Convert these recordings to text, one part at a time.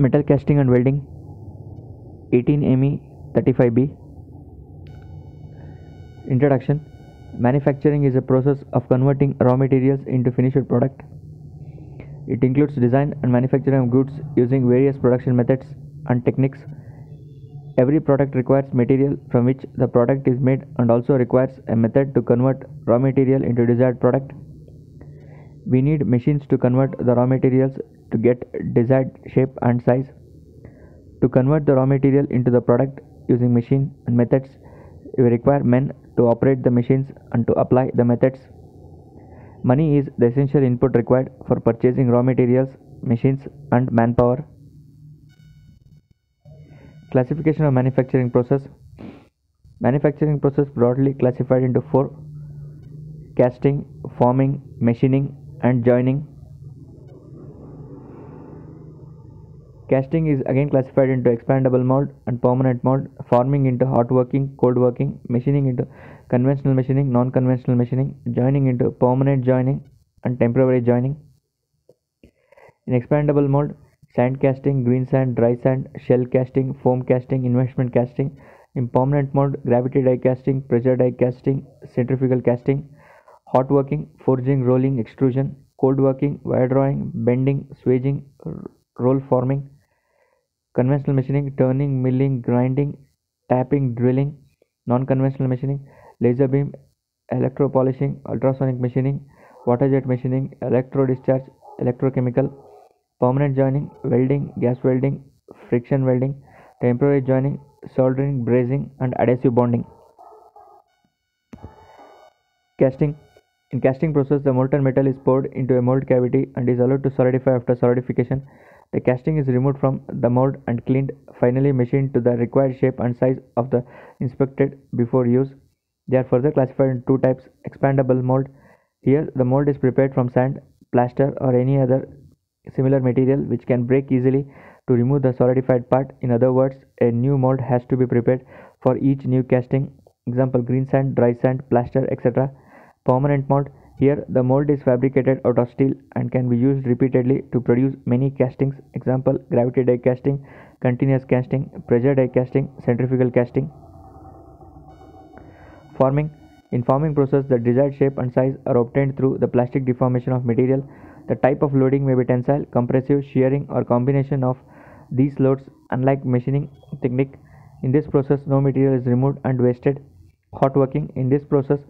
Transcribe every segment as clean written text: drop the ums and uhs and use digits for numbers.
Metal casting and welding 18 ME 35B. Introduction. Manufacturing is a process of converting raw materials into finished product. It includes design and manufacturing of goods using various production methods and techniques. Every product requires material from which the product is made and also requires a method to convert raw material into desired product. We need machines to convert the raw materials to get desired shape and size. To convert the raw material into the product using machine and methods, we require men to operate the machines and to apply the methods. Money is the essential input required for purchasing raw materials, machines, and manpower. Classification of manufacturing process. Manufacturing process broadly classified into four: casting, forming, machining, and joining. Casting is again classified into expandable mold and permanent mold, forming into hot working, cold working, machining into conventional machining, non-conventional machining, joining into permanent joining and temporary joining. In expandable mold, sand casting, green sand, dry sand, shell casting, foam casting, investment casting. In permanent mold, gravity die casting, pressure die casting, centrifugal casting. Hot working, forging, rolling, extrusion. Cold working, wire drawing, bending, swaging, roll forming. Conventional machining, turning, milling, grinding, tapping, drilling. Non-conventional machining, laser beam, electropolishing, ultrasonic machining, water jet machining, electro discharge, electrochemical. Permanent joining, welding, gas welding, friction welding. Temporary joining, soldering, brazing, and adhesive bonding. Casting. In casting process, the molten metal is poured into a mold cavity and is allowed to solidify. After solidification, the casting is removed from the mold and cleaned, finally machined to the required shape and size of the inspected before use. They are further classified in two types: expandable mold. Here, the mold is prepared from sand, plaster, or any other similar material which can break easily to remove the solidified part. In other words, a new mold has to be prepared for each new casting. Example: green sand, dry sand, plaster, etc. Permanent mold. Here, the mold is fabricated out of steel and can be used repeatedly to produce many castings. Example: gravity die casting, continuous casting, pressure die casting, centrifugal casting. Forming. In forming process, the desired shape and size are obtained through the plastic deformation of material. The type of loading may be tensile, compressive, shearing, or combination of these loads. Unlike machining technique, in this process no material is removed and wasted. Hot working. In this process,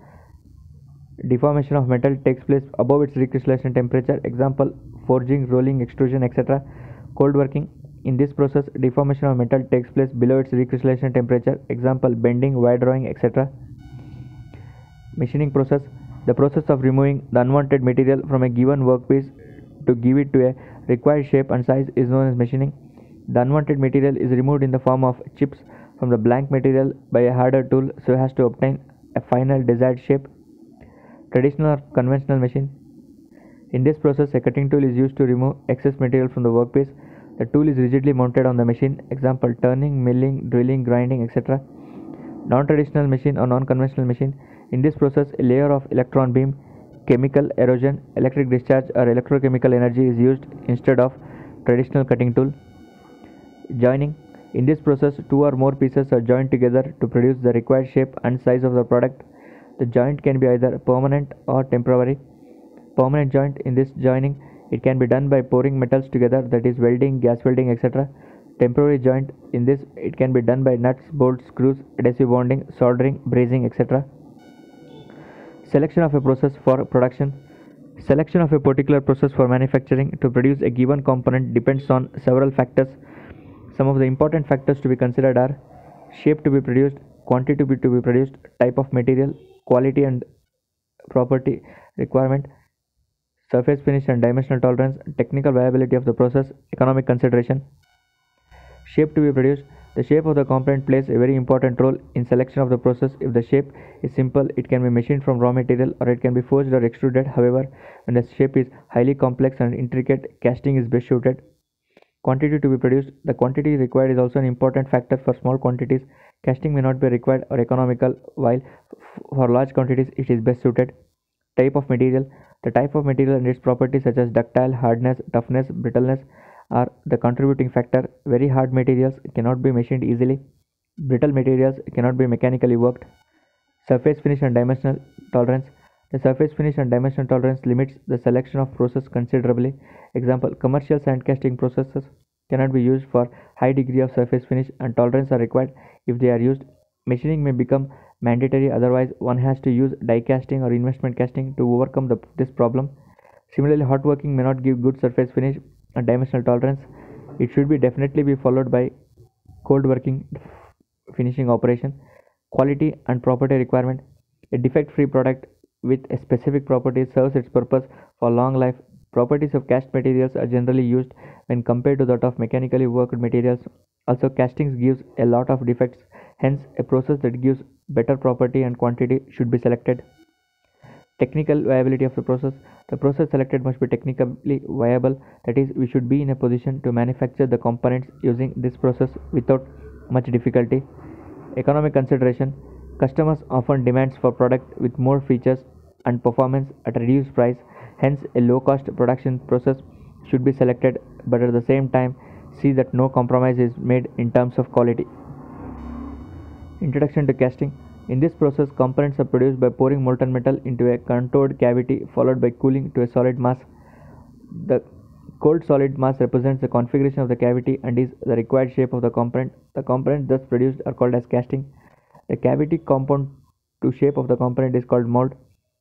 deformation of metal takes place above its recrystallization temperature. Example: forging, rolling, extrusion, etc. Cold working. In this process, deformation of metal takes place below its recrystallization temperature. Example: bending, wire drawing, etc. Machining process. The process of removing the unwanted material from a given workpiece to give it to a required shape and size is known as machining. The unwanted material is removed in the form of chips from the blank material by a harder tool so as to obtain a final desired shape. Traditional or conventional machine. In this process, a cutting tool is used to remove excess material from the workpiece. The tool is rigidly mounted on the machine. Example: turning, milling, drilling, grinding, etc. Non-traditional machine or non-conventional machine. In this process, a layer of electron beam, chemical erosion, electric discharge, or electrochemical energy is used instead of traditional cutting tool. Joining. In this process, two or more pieces are joined together to produce the required shape and size of the product. The joint can be either permanent or temporary. Permanent joint. In this joining, it can be done by pouring metals together, that is welding, gas welding, etc. Temporary joint. In this, it can be done by nuts, bolts, screws, adhesive bonding, soldering, brazing, etc. Selection of a process for production. Selection of a particular process for manufacturing to produce a given component depends on several factors. Some of the important factors to be considered are: shape to be produced, quantity to be produced, type of material, quality and property requirement, surface finish and dimensional tolerance, technical viability of the process, economic consideration. Shape to be produced. The shape of the component plays a very important role in selection of the process. If the shape is simple, it can be machined from raw material or it can be forged or extruded. However, when the shape is highly complex and intricate, casting is best suited. Quantity to be produced. The quantity required is also an important factor. For small quantities, casting may not be required or economical, while for large quantities it is best suited. Type of material. The type of material and its properties such as ductile, hardness, toughness, brittleness are the contributing factor. Very hard materials cannot be machined easily. Brittle materials cannot be mechanically worked. Surface finish and dimensional tolerance. The surface finish and dimensional tolerance limits the selection of process considerably. Example, commercial sand casting processes cannot be used for high degree of surface finish and tolerance are required if they are used. Machining may become mandatory, otherwise one has to use die casting or investment casting to overcome this problem. Similarly, hot working may not give good surface finish and dimensional tolerance. It should be definitely be followed by cold working finishing operation. Quality and property requirement. A defect-free product with a specific property serves its purpose for long life. Properties of cast materials are generally used when compared to that of mechanically worked materials. Also, castings gives a lot of defects. Hence, a process that gives better property and quantity should be selected. Technical viability of the process. The process selected must be technically viable, that is, we should be in a position to manufacture the components using this process without much difficulty. Economic consideration. Customers often demands for product with more features and performance at a reduced price. Hence, a low-cost production process should be selected, but at the same time, see that no compromise is made in terms of quality. Introduction to casting. In this process, components are produced by pouring molten metal into a contoured cavity followed by cooling to a solid mass. The cold solid mass represents the configuration of the cavity and is the required shape of the component. The components thus produced are called as casting. The cavity compound to shape of the component is called mold.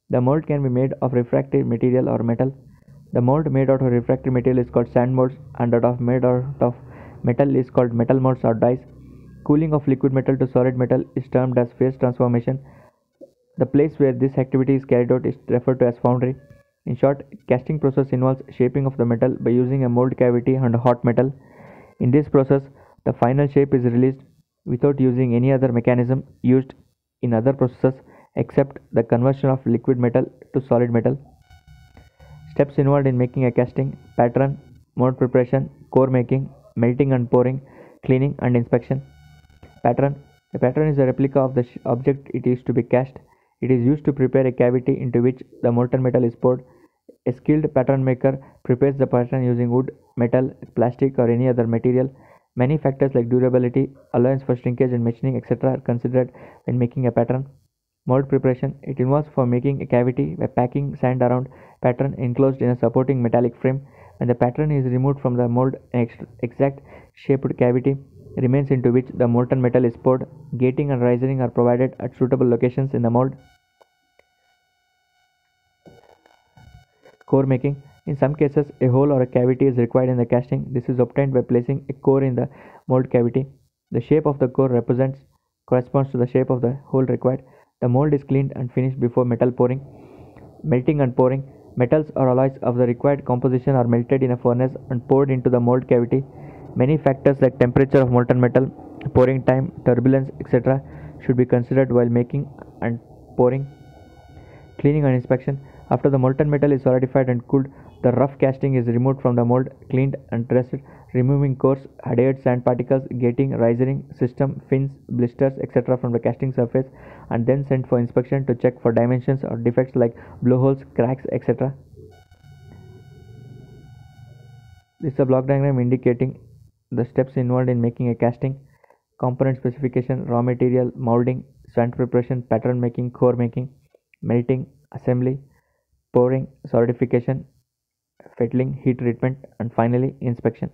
The mold can be made of refractory material or metal. The mold made out of refractory material is called sand molds, and that made out of metal is called metal molds or dies. Cooling of liquid metal to solid metal is termed as phase transformation. The place where this activity is carried out is referred to as foundry. In short, casting process involves shaping of the metal by using a mold cavity and hot metal. In this process, the final shape is released without using any other mechanism used in other processes except the conversion of liquid metal to solid metal. Steps involved in making a casting: pattern, mold preparation, core making, melting and pouring, cleaning and inspection. Pattern. A pattern is a replica of the object it is to be cast. It is used to prepare a cavity into which the molten metal is poured. A skilled pattern maker prepares the pattern using wood, metal, plastic, or any other material. Many factors like durability, allowance for shrinkage and machining, etc., are considered when making a pattern. Mold preparation. It involves for making a cavity by packing sand around pattern enclosed in a supporting metallic frame. When the pattern is removed from the mold, an exact shaped cavity remains into which the molten metal is poured. Gating and rising are provided at suitable locations in the mold. Core making. In some cases, a hole or a cavity is required in the casting. This is obtained by placing a core in the mold cavity. The shape of the core corresponds to the shape of the hole required. The mold is cleaned and finished before metal pouring. Melting and pouring. Metals or alloys of the required composition are melted in a furnace and poured into the mold cavity. Many factors like temperature of molten metal, pouring time, turbulence, etc. should be considered while making and pouring. Cleaning and inspection. After the molten metal is solidified and cooled, the rough casting is removed from the mold, cleaned and dressed, removing coarse, adhered sand particles, gating, rising system, fins, blisters, etc. from the casting surface, and then sent for inspection to check for dimensions or defects like blowholes, cracks, etc. This is a block diagram indicating the steps involved in making a casting: component specification, raw material, molding, sand preparation, pattern making, core making, melting, assembly, pouring, solidification, fettling, heat treatment, and finally inspection.